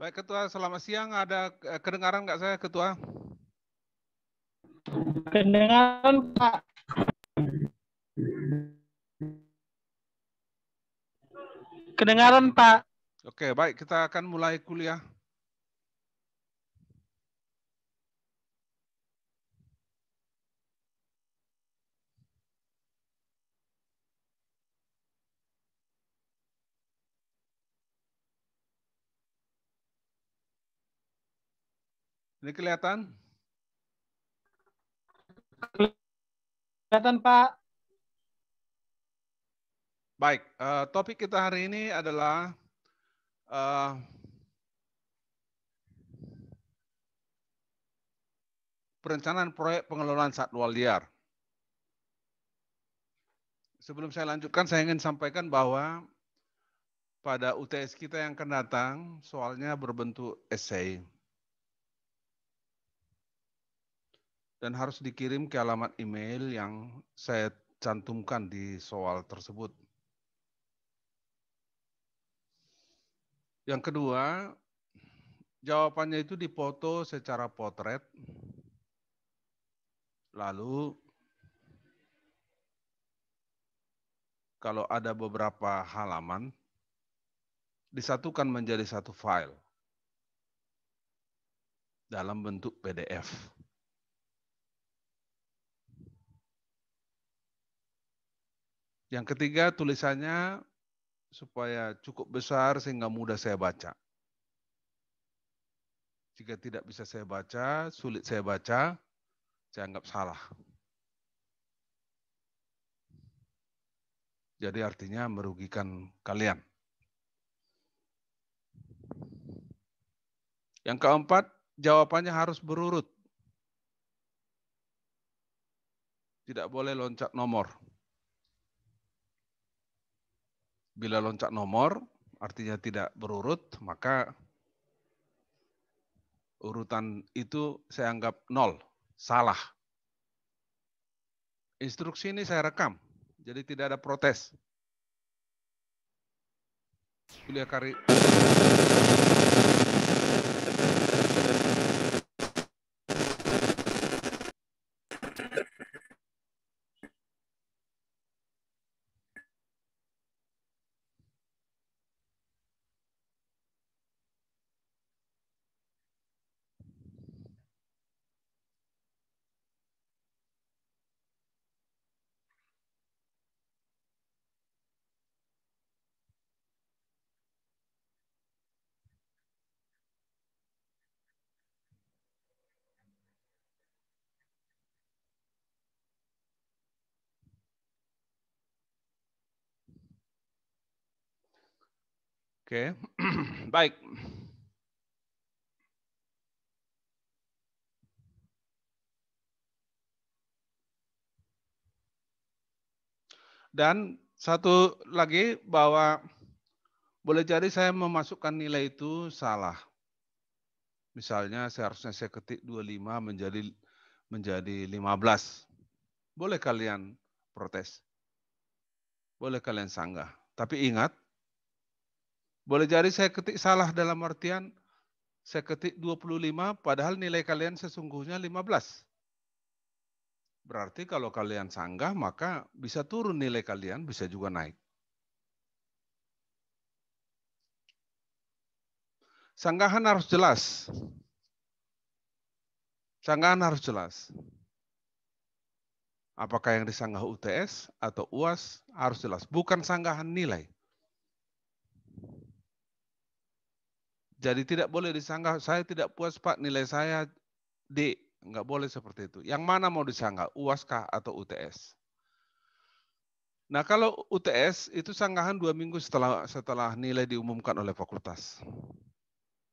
Baik Ketua, selamat siang. Ada kedengaran nggak saya Ketua? Kedengaran Pak. Kedengaran Pak. Oke, baik, kita akan mulai kuliah. Ini kelihatan? Kelihatan Pak. Baik, topik kita hari ini adalah perencanaan proyek pengelolaan satwa liar. Sebelum saya lanjutkan, saya ingin sampaikan bahwa pada UTS kita yang akan datang, soalnya berbentuk esai. Dan harus dikirim ke alamat email yang saya cantumkan di soal tersebut. Yang kedua, jawabannya itu dipoto secara potret. Lalu, kalau ada beberapa halaman, disatukan menjadi satu file dalam bentuk PDF. Yang ketiga, tulisannya supaya cukup besar sehingga mudah saya baca. Jika tidak bisa saya baca, sulit saya baca, saya anggap salah. Jadi artinya merugikan kalian. Yang keempat, jawabannya harus berurut. Tidak boleh loncat nomor. Bila loncat nomor, artinya tidak berurut, maka urutan itu saya anggap 0, salah. Instruksi ini saya rekam, jadi tidak ada protes. Kuliah Kari. Oke, baik. Dan satu lagi bahwa boleh jadi saya memasukkan nilai itu salah. Misalnya seharusnya saya ketik 25 menjadi 15. Boleh kalian protes. Boleh kalian sanggah. Tapi ingat, boleh jadi saya ketik salah dalam artian saya ketik 25 padahal nilai kalian sesungguhnya 15. Berarti kalau kalian sanggah maka bisa turun nilai kalian, bisa juga naik. Sanggahan harus jelas. Sanggahan harus jelas. Apakah yang disanggah UTS atau UAS harus jelas. Bukan sanggahan nilai. Jadi tidak boleh disanggah, saya tidak puas Pak nilai saya D. Enggak boleh seperti itu. Yang mana mau disanggah, UAS kah atau UTS? Nah kalau UTS itu sanggahan 2 minggu setelah nilai diumumkan oleh fakultas.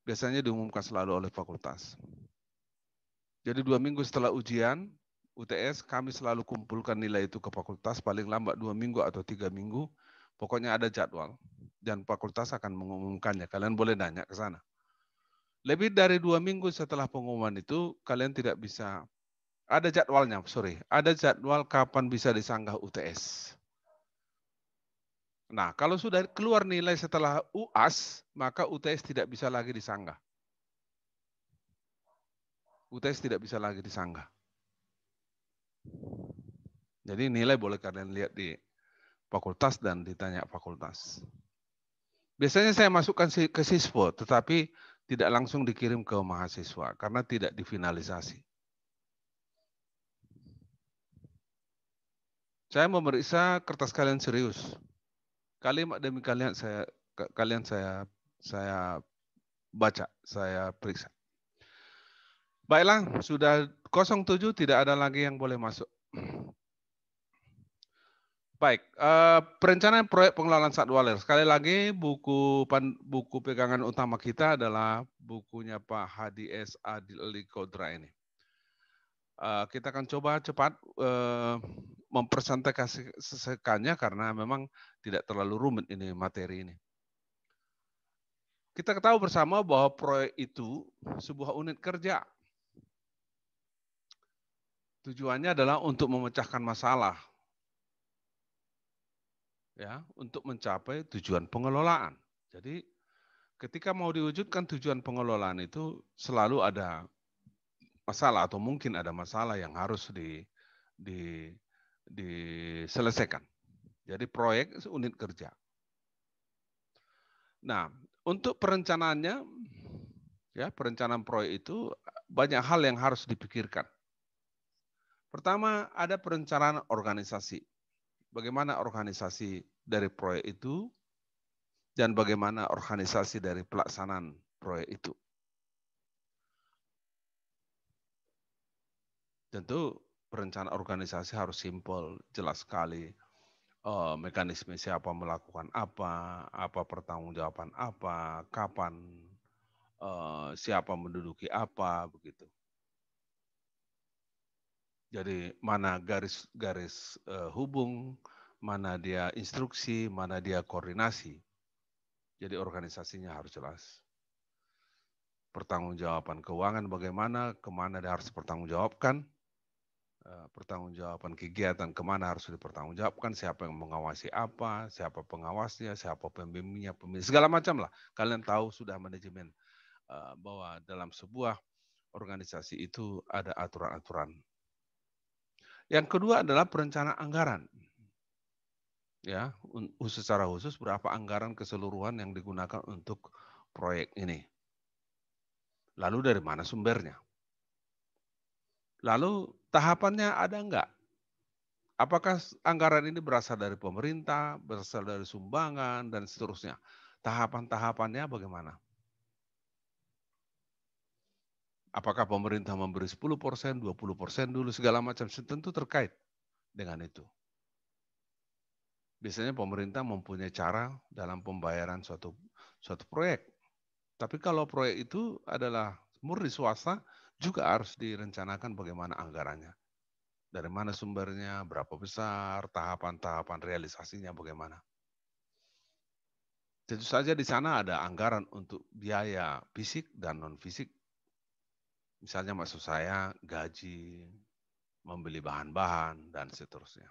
Biasanya diumumkan selalu oleh fakultas. Jadi 2 minggu setelah ujian UTS, kami selalu kumpulkan nilai itu ke fakultas, paling lambat 2 minggu atau 3 minggu. Pokoknya ada jadwal. Dan fakultas akan mengumumkannya. Kalian boleh nanya ke sana. Lebih dari 2 minggu setelah pengumuman itu, kalian tidak bisa, ada jadwalnya, ada jadwal kapan bisa disanggah UTS. Nah, kalau sudah keluar nilai setelah UAS, maka UTS tidak bisa lagi disanggah. UTS tidak bisa lagi disanggah. Jadi nilai boleh kalian lihat di fakultas dan ditanya fakultas. Biasanya saya masukkan ke siswa, tetapi tidak langsung dikirim ke mahasiswa karena tidak difinalisasi. Saya memeriksa kertas kalian serius. Kalimat demi kalian saya baca, saya periksa. Baiklah, sudah 07 tidak ada lagi yang boleh masuk. Baik, perencanaan proyek pengelolaan satwa liar. Sekali lagi, buku pegangan utama kita adalah bukunya Pak Hadi S. Adili Kodra ini. Kita akan coba cepat mempresentasikannya karena memang tidak terlalu rumit ini materi ini. Kita ketahui bersama bahwa proyek itu sebuah unit kerja. Tujuannya adalah untuk memecahkan masalah. Ya, untuk mencapai tujuan pengelolaan. Jadi ketika mau diwujudkan tujuan pengelolaan itu selalu ada masalah atau mungkin ada masalah yang harus diselesaikan. Jadi proyek unit kerja. Nah, untuk perencanaannya, ya perencanaan proyek itu banyak hal yang harus dipikirkan. Pertama, ada perencanaan organisasi. Bagaimana organisasi dari proyek itu dan bagaimana organisasi dari pelaksanaan proyek itu. Tentu perencanaan organisasi harus simpel, jelas sekali. Mekanisme siapa melakukan apa pertanggungjawaban apa, kapan, siapa menduduki apa, begitu. Jadi mana garis hubung, mana dia instruksi, mana dia koordinasi. Jadi organisasinya harus jelas. Pertanggungjawaban keuangan bagaimana, kemana dia harus pertanggungjawabkan, pertanggungjawaban kegiatan kemana harus dipertanggungjawabkan, siapa yang mengawasi apa, siapa pengawasnya, siapa pembimbingnya, segala macam lah. Kalian tahu sudah manajemen bahwa dalam sebuah organisasi itu ada aturan-aturan. Yang kedua adalah perencanaan anggaran. Ya, secara khusus berapa anggaran keseluruhan yang digunakan untuk proyek ini. Lalu dari mana sumbernya? Lalu tahapannya ada enggak? Apakah anggaran ini berasal dari pemerintah, berasal dari sumbangan, dan seterusnya? Tahapan-tahapannya bagaimana? Apakah pemerintah memberi 10%, 20% dulu, segala macam, tentu terkait dengan itu. Biasanya pemerintah mempunyai cara dalam pembayaran suatu proyek. Tapi kalau proyek itu adalah murni swasta, juga harus direncanakan bagaimana anggarannya. Dari mana sumbernya, berapa besar, tahapan-tahapan realisasinya bagaimana. Tentu saja di sana ada anggaran untuk biaya fisik dan non-fisik. Misalnya maksud saya gaji, membeli bahan-bahan, dan seterusnya.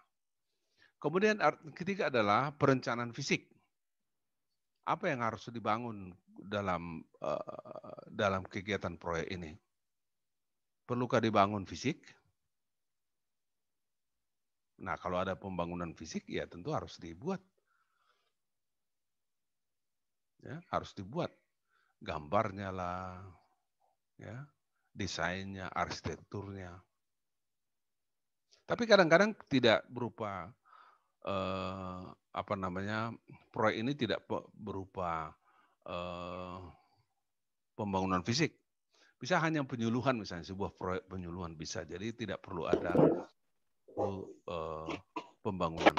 Kemudian ketiga adalah perencanaan fisik. Apa yang harus dibangun dalam kegiatan proyek ini? Perlukah dibangun fisik? Nah, kalau ada pembangunan fisik, ya tentu harus dibuat. Ya, harus dibuat. Gambarnya lah, ya, desainnya, arsitekturnya. Tapi kadang-kadang tidak berupa proyek ini tidak berupa pembangunan fisik. Bisa hanya penyuluhan, misalnya sebuah proyek penyuluhan bisa. Jadi tidak perlu ada pembangunan.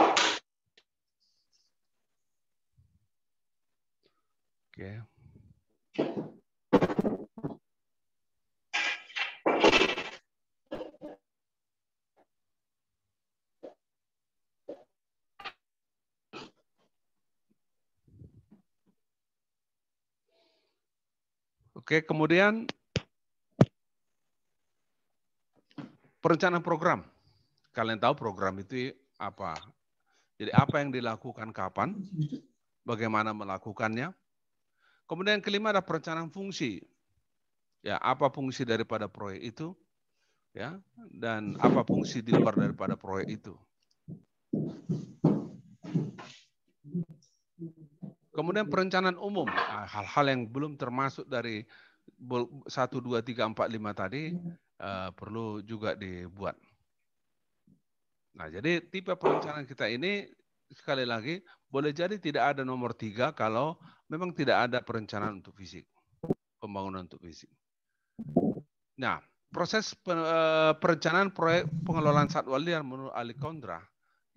Oke. Oke, kemudian perencanaan program. Kalian tahu program itu apa? Jadi apa yang dilakukan kapan, bagaimana melakukannya. Kemudian kelima ada perencanaan fungsi. Ya, apa fungsi daripada proyek itu? Ya, dan apa fungsi di luar daripada proyek itu? Kemudian perencanaan umum, hal-hal yang belum termasuk dari 1, 2, 3, 4, 5 tadi perlu juga dibuat. Nah, jadi tipe perencanaan kita ini sekali lagi boleh jadi tidak ada nomor 3 kalau memang tidak ada perencanaan untuk fisik, pembangunan untuk fisik. Nah, proses perencanaan proyek pengelolaan satwa liar menurut Ali Kondra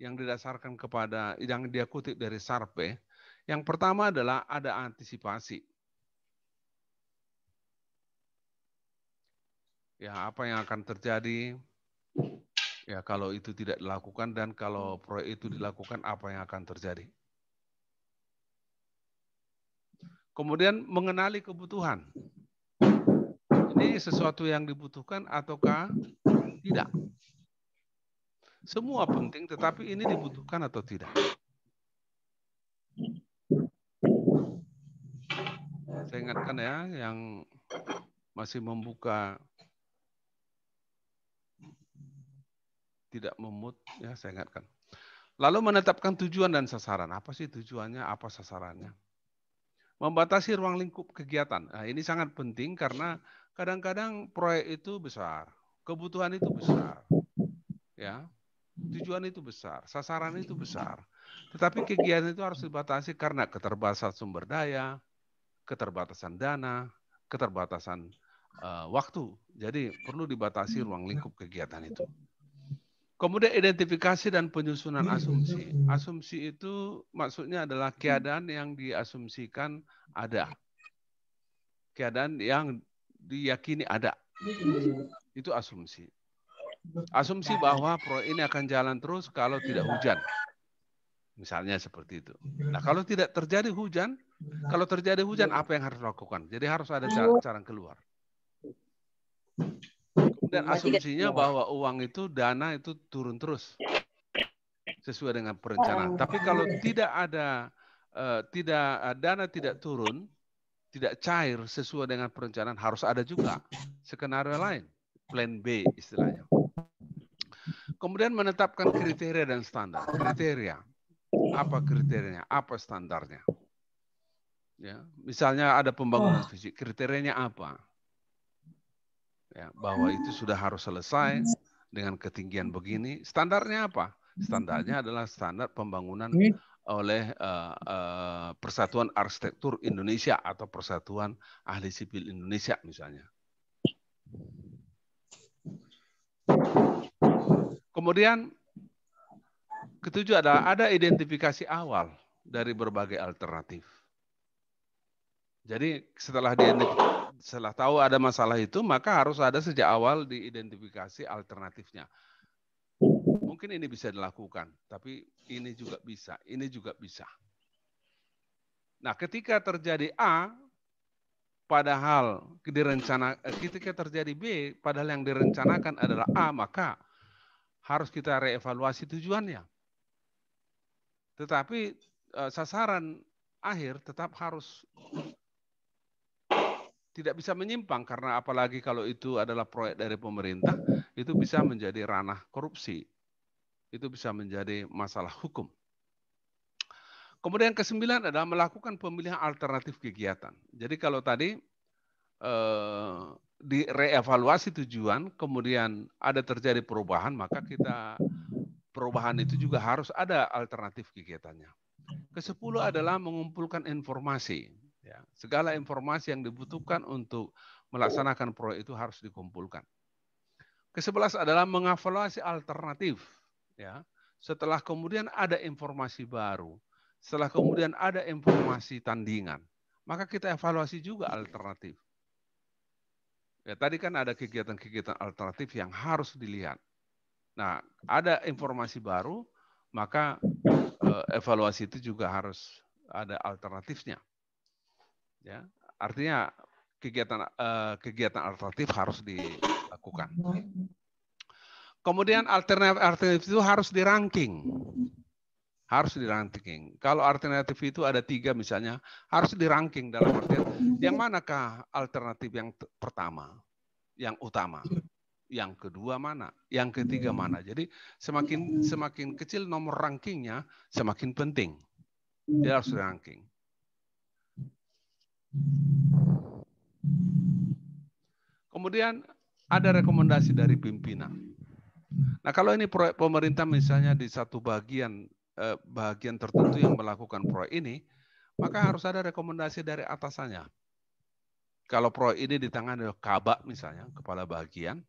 yang didasarkan kepada yang dia kutip dari SARPE, yang pertama adalah ada antisipasi. Ya, apa yang akan terjadi ya kalau itu tidak dilakukan, dan kalau proyek itu dilakukan apa yang akan terjadi. Kemudian mengenali kebutuhan. Ini sesuatu yang dibutuhkan ataukah tidak? Semua penting, tetapi ini dibutuhkan atau tidak? Saya ingatkan ya, yang masih membuka tidak memut, ya saya ingatkan. Lalu menetapkan tujuan dan sasaran. Apa sih tujuannya, apa sasarannya? Membatasi ruang lingkup kegiatan. Nah, ini sangat penting karena kadang-kadang proyek itu besar, kebutuhan itu besar, ya, tujuan itu besar, sasaran itu besar. Tetapi kegiatan itu harus dibatasi karena keterbatasan sumber daya, keterbatasan dana, keterbatasan waktu. Jadi perlu dibatasi ruang lingkup kegiatan itu. Kemudian identifikasi dan penyusunan asumsi. Asumsi itu maksudnya adalah keadaan yang diasumsikan ada. Keadaan yang diyakini ada. Itu asumsi. Asumsi bahwa proyek ini akan jalan terus kalau tidak hujan. Misalnya seperti itu. Nah, kalau tidak terjadi hujan, kalau terjadi hujan apa yang harus dilakukan? Jadi harus ada cara keluar. Kemudian asumsinya bahwa uang itu, dana itu turun terus sesuai dengan perencanaan. Tapi kalau tidak ada dana tidak turun, tidak cair sesuai dengan perencanaan, harus ada juga skenario lain, plan B istilahnya. Kemudian menetapkan kriteria dan standar. Kriteria, apa kriterianya, apa standarnya? Ya, misalnya ada pembangunan fisik, kriterianya apa? Ya, bahwa itu sudah harus selesai dengan ketinggian begini. Standarnya apa? Standarnya adalah standar pembangunan oleh Persatuan Arsitektur Indonesia atau Persatuan Ahli Sipil Indonesia misalnya. Kemudian ketujuh ada identifikasi awal dari berbagai alternatif. Jadi setelah tahu ada masalah itu, maka harus ada sejak awal diidentifikasi alternatifnya. Mungkin ini bisa dilakukan, tapi ini juga bisa, ini juga bisa. Nah, ketika terjadi A, padahal ketika terjadi B, padahal yang direncanakan adalah A, maka harus kita reevaluasi tujuannya. Tetapi sasaran akhir tetap harus tidak bisa menyimpang, karena apalagi kalau itu adalah proyek dari pemerintah, itu bisa menjadi ranah korupsi. Itu bisa menjadi masalah hukum. Kemudian ke-9 adalah melakukan pemilihan alternatif kegiatan. Jadi kalau tadi direevaluasi tujuan, kemudian ada terjadi perubahan, maka perubahan itu juga harus ada alternatif kegiatannya. Ke-10 adalah mengumpulkan informasi. Ya, segala informasi yang dibutuhkan untuk melaksanakan proyek itu harus dikumpulkan. Ke-11 adalah mengevaluasi alternatif. Ya, setelah kemudian ada informasi baru, setelah kemudian ada informasi tandingan, maka kita evaluasi juga alternatif. Ya, tadi kan ada kegiatan-kegiatan alternatif yang harus dilihat. Nah, ada informasi baru, maka evaluasi itu juga harus ada alternatifnya. Ya, artinya kegiatan alternatif harus dilakukan. Kemudian alternatif itu harus di-ranking. Harus di-ranking. Kalau alternatif itu ada 3 misalnya, harus di-ranking dalam artian yang manakah alternatif yang pertama, yang utama, yang kedua mana, yang ketiga mana. Jadi semakin kecil nomor rankingnya, semakin penting. Dia harus di-ranking. Kemudian ada rekomendasi dari pimpinan. Nah, kalau ini proyek pemerintah misalnya di satu bagian tertentu yang melakukan proyek ini, maka harus ada rekomendasi dari atasannya. Kalau proyek ini ditangani oleh Kabak misalnya, kepala bagian,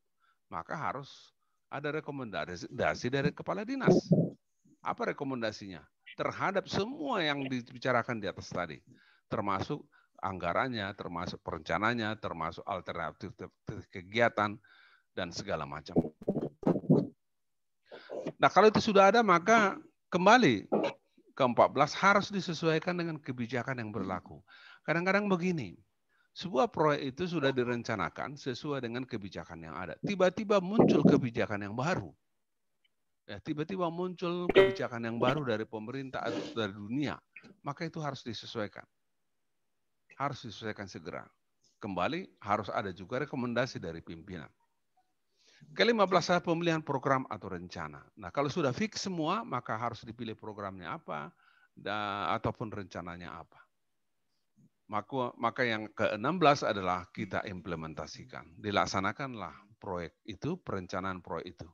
maka harus ada rekomendasi dari kepala dinas. Apa rekomendasinya? Terhadap semua yang dibicarakan di atas tadi, termasuk anggarannya, termasuk perencananya, termasuk alternatif kegiatan, dan segala macam. Nah, kalau itu sudah ada, maka kembali ke 14 harus disesuaikan dengan kebijakan yang berlaku. Kadang-kadang begini, sebuah proyek itu sudah direncanakan sesuai dengan kebijakan yang ada. Tiba-tiba muncul kebijakan yang baru. Ya, tiba-tiba muncul kebijakan yang baru dari pemerintah atau dari dunia. Maka itu harus disesuaikan. Harus disesuaikan segera. Kembali harus ada juga rekomendasi dari pimpinan. Ke-15 pemilihan program atau rencana. Nah, kalau sudah fix semua, maka harus dipilih programnya apa ataupun rencananya apa. Maka yang ke-16 adalah kita implementasikan. Dilaksanakanlah proyek itu, perencanaan proyek itu.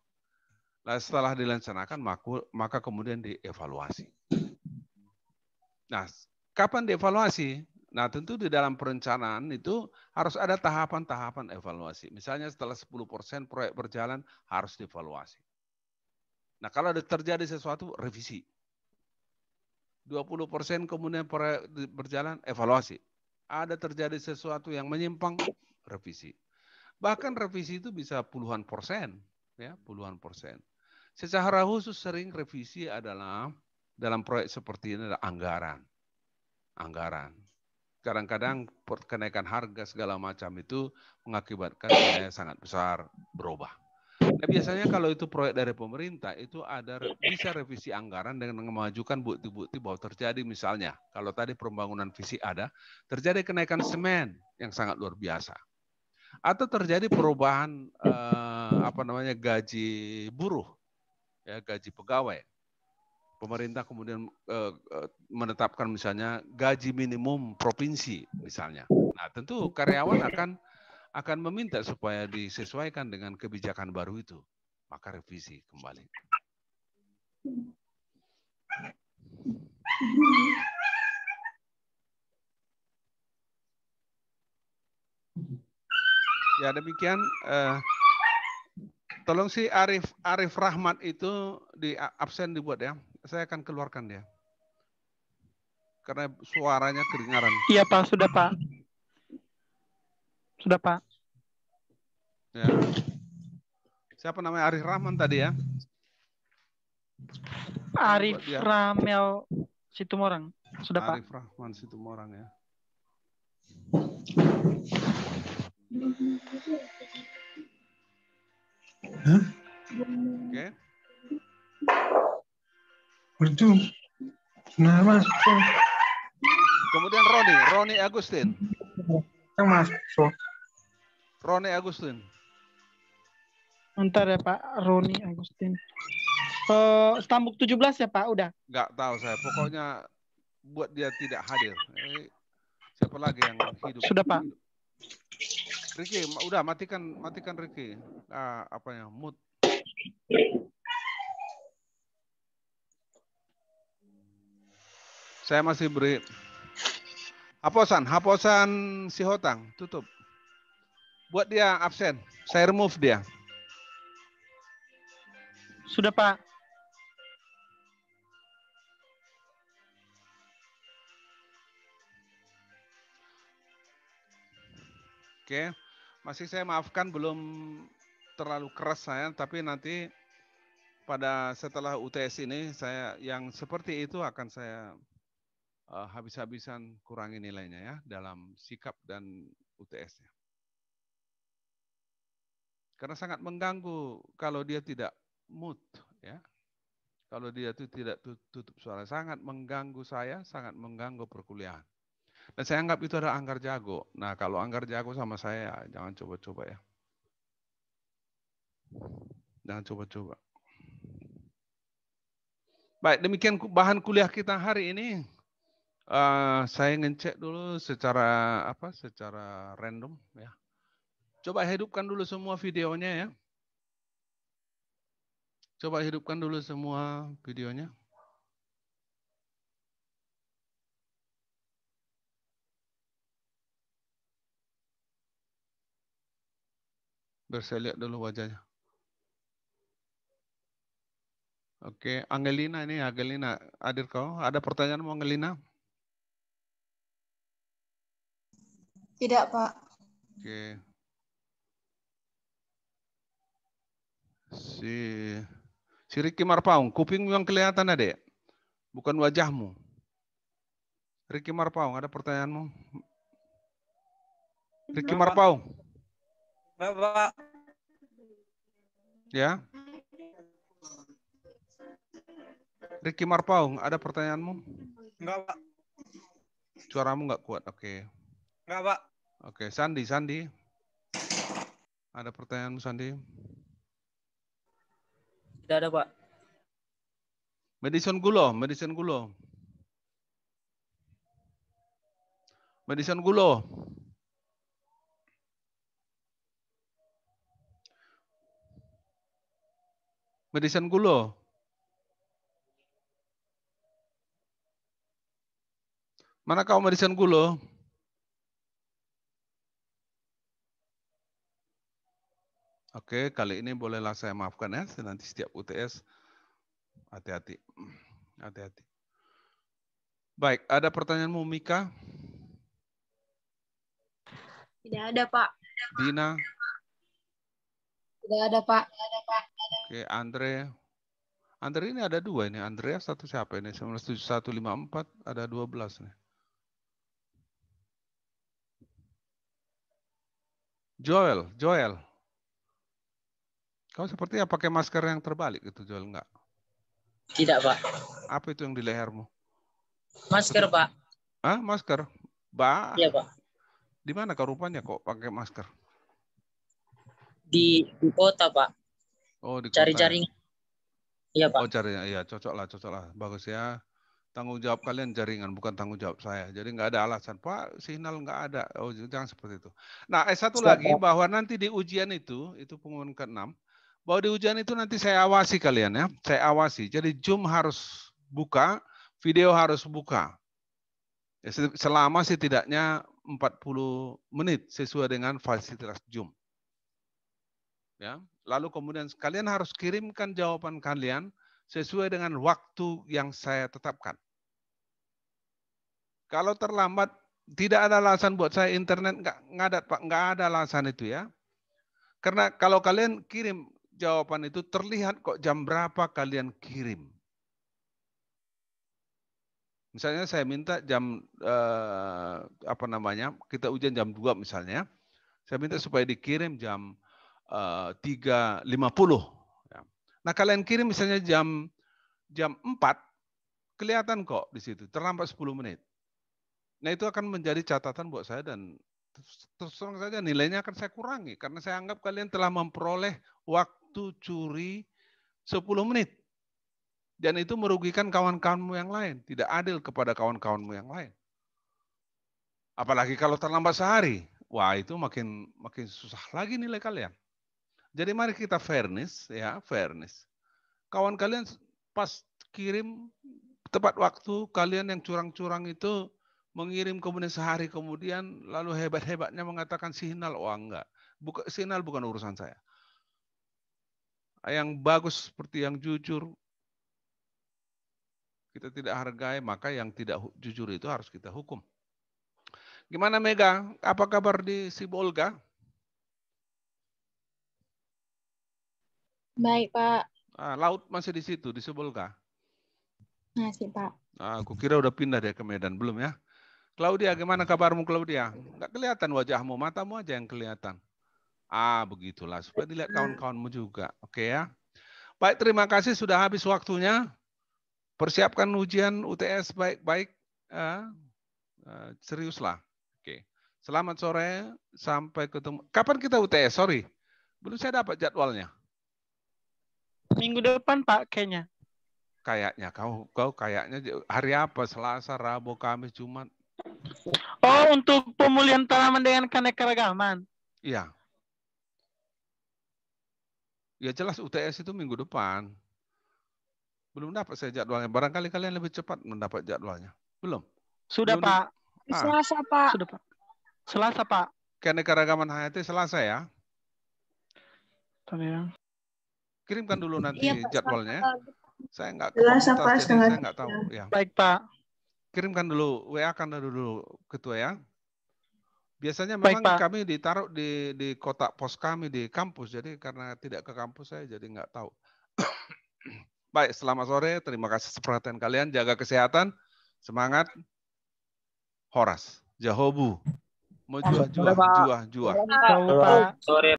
Nah, setelah dilaksanakan, maka kemudian dievaluasi. Nah, kapan dievaluasi? Nah, tentu di dalam perencanaan itu harus ada tahapan-tahapan evaluasi. Misalnya setelah 10% proyek berjalan harus dievaluasi. Nah, kalau terjadi sesuatu, revisi. 20% kemudian proyek berjalan, evaluasi. Ada terjadi sesuatu yang menyimpang, revisi. Bahkan revisi itu bisa puluhan persen. Ya, puluhan persen. Secara khusus sering revisi adalah dalam proyek seperti ini adalah anggaran. Anggaran. Kadang-kadang kenaikan harga segala macam itu mengakibatkan biaya sangat besar berubah. Nah, biasanya kalau itu proyek dari pemerintah itu bisa revisi anggaran dengan memajukan bukti-bukti bahwa terjadi misalnya kalau tadi pembangunan fisik ada terjadi kenaikan semen yang sangat luar biasa atau terjadi perubahan gaji buruh ya gaji pegawai. Pemerintah kemudian menetapkan misalnya gaji minimum provinsi misalnya. Nah, tentu karyawan akan meminta supaya disesuaikan dengan kebijakan baru itu. Maka revisi kembali. Ya, demikian. Tolong si Arif Rahmat itu di absen dibuat ya. Saya akan keluarkan dia. Karena suaranya kedengaran. Iya Pak, sudah Pak. Sudah Pak. Ya. Siapa namanya Arif Rahman tadi ya? Arif Ramel Situmorang. Sudah Pak. Arif Rahman Situmorang ya. Hah? Oke. Itu. Nah, Mas. Kemudian Roni Agustin. Yang Mas. Roni Agustin. Bentar ya Pak, Roni Agustin. Stambuk 17 ya Pak, udah? Nggak tahu saya, pokoknya buat dia tidak hadir. Siapa lagi yang hidup? Sudah Pak. Ricky, udah matikan Ricky. Mute. Saya masih beri hapusan si Hotang, tutup. Buat dia absen, saya remove dia. Sudah Pak. Oke, masih saya maafkan belum terlalu keras saya, tapi nanti setelah UTS ini saya yang seperti itu akan saya habis-habisan kurangi nilainya ya dalam sikap dan UTS-nya. Karena sangat mengganggu kalau dia tidak mood, ya. Kalau dia itu tidak tutup suara, sangat mengganggu saya, sangat mengganggu perkuliahan. Dan saya anggap itu adalah anggar jago. Nah, kalau anggar jago sama saya, jangan coba-coba ya. Jangan coba-coba. Baik, demikian bahan kuliah kita hari ini. Saya ngecek dulu secara secara random ya. Coba hidupkan dulu semua videonya ya. Coba hidupkan dulu semua videonya. Biar saya lihat dulu wajahnya. Oke, Angelina ini, Angelina, hadir kau? Ada pertanyaan mau Angelina? Tidak, Pak. Oke. Si Ricky Marpaung, kupingmu yang kelihatan adek, bukan wajahmu. Ricky Marpaung, ada pertanyaanmu? Ricky Marpaung. Bapak. Ya. Ricky Marpaung, ada pertanyaanmu? Enggak, Pak. Suaramu nggak kuat, oke. Enggak, Pak. Oke, Sandi. Ada pertanyaanmu, Sandi? Tidak ada, Pak. Madison Gulo. Mana kau Madison Gulo? Oke, kali ini bolehlah saya maafkan ya. Nanti setiap UTS hati-hati. Baik, ada pertanyaanmu Mika? Tidak ada, Pak. Dina? Tidak ada, Pak. Oke, Andre ini ada dua ini. Andreas satu siapa ini? 197154 ada 12 nih. Joel. Kau sepertinya pakai masker yang terbalik gitu, Joel, enggak? Tidak, Pak. Apa itu yang di lehermu? Masker, Pak. Hah, masker? Iya, Pak. Di mana kau rupanya kok pakai masker? Di kota, Pak. Oh, di Cari kota. jaring. Iya, Pak. Oh, jaringan. Iya, cocok lah. Bagus ya. Tanggung jawab kalian jaringan, bukan tanggung jawab saya. Jadi nggak ada alasan, Pak, sinyal nggak ada. Oh, jangan seperti itu. Nah, satu lagi, bahwa nanti di ujian itu pengumuman ke-6, bahwa di ujian itu nanti saya awasi kalian ya. Saya awasi. Jadi Zoom harus buka, video harus buka. Selama setidaknya 40 menit sesuai dengan fasilitas Zoom. Ya. Lalu kemudian kalian harus kirimkan jawaban kalian sesuai dengan waktu yang saya tetapkan. Kalau terlambat, tidak ada alasan buat saya internet nggak ngadat, Pak. Nggak ada alasan itu ya. Karena kalau kalian kirim jawaban itu terlihat kok jam berapa kalian kirim. Misalnya saya minta jam kita ujian jam 2 misalnya. Saya minta supaya dikirim jam 3.50. Nah, kalian kirim misalnya jam 4, kelihatan kok di situ, terlambat 10 menit. Nah, itu akan menjadi catatan buat saya dan terus terang saja nilainya akan saya kurangi karena saya anggap kalian telah memperoleh waktu curi 10 menit. Dan itu merugikan kawan-kawanmu yang lain, tidak adil kepada kawan-kawanmu yang lain. Apalagi kalau terlambat sehari. Wah, itu makin susah lagi nilai kalian. Jadi mari kita fairness ya, fairness. Kawan kalian pas kirim tepat waktu, kalian yang curang-curang itu mengirim kemudian sehari kemudian lalu hebat-hebatnya mengatakan signal. Oh enggak. Signal bukan urusan saya. Yang bagus seperti yang jujur kita tidak hargai, maka yang tidak jujur itu harus kita hukum. Gimana Mega? Apa kabar di Sibolga? Baik, Pak. Laut masih di situ, di Sibolga? Masih, Pak. Aku kira udah pindah dia ke Medan, belum ya? Claudia, gimana kabarmu Claudia? Nggak kelihatan wajahmu, matamu aja yang kelihatan. Begitulah, supaya dilihat kawan-kawanmu juga. Oke ya. Baik, terima kasih sudah habis waktunya. Persiapkan ujian UTS baik-baik. Seriuslah. Oke. Selamat sore, sampai ketemu. Kapan kita UTS? Sorry, belum saya dapat jadwalnya. Minggu depan Pak kayaknya. Kayaknya kau kayaknya hari apa? Selasa, Rabu, Kamis, Jumat. Oh, untuk pemulihan tanaman dengan keanekaragaman. Iya. Ya jelas UTS itu minggu depan. Belum dapat saya jadwalnya. Barangkali kalian lebih cepat mendapat jadwalnya. Belum? Sudah Belum Pak. Selasa, Pak. Sudah Pak. Selasa Pak. Keanekaragaman hayati Selasa ya. Tadi ya. Kirimkan dulu nanti Iya, Pak. jadwalnya. Saya nggak ke Selasa, fakultas, Pak, jadi setengah saya nggak tahu. Ya. Baik Pak. Kirimkan dulu, WA-kan dulu ketua ya. Biasanya Baik, memang Pak. kami ditaruh di kotak pos kami di kampus, jadi karena tidak ke kampus saya jadi nggak tahu. Baik, selamat sore, terima kasih perhatian kalian, jaga kesehatan, semangat, Horas, Jahobu, mau juah. Tahu Pak. Sore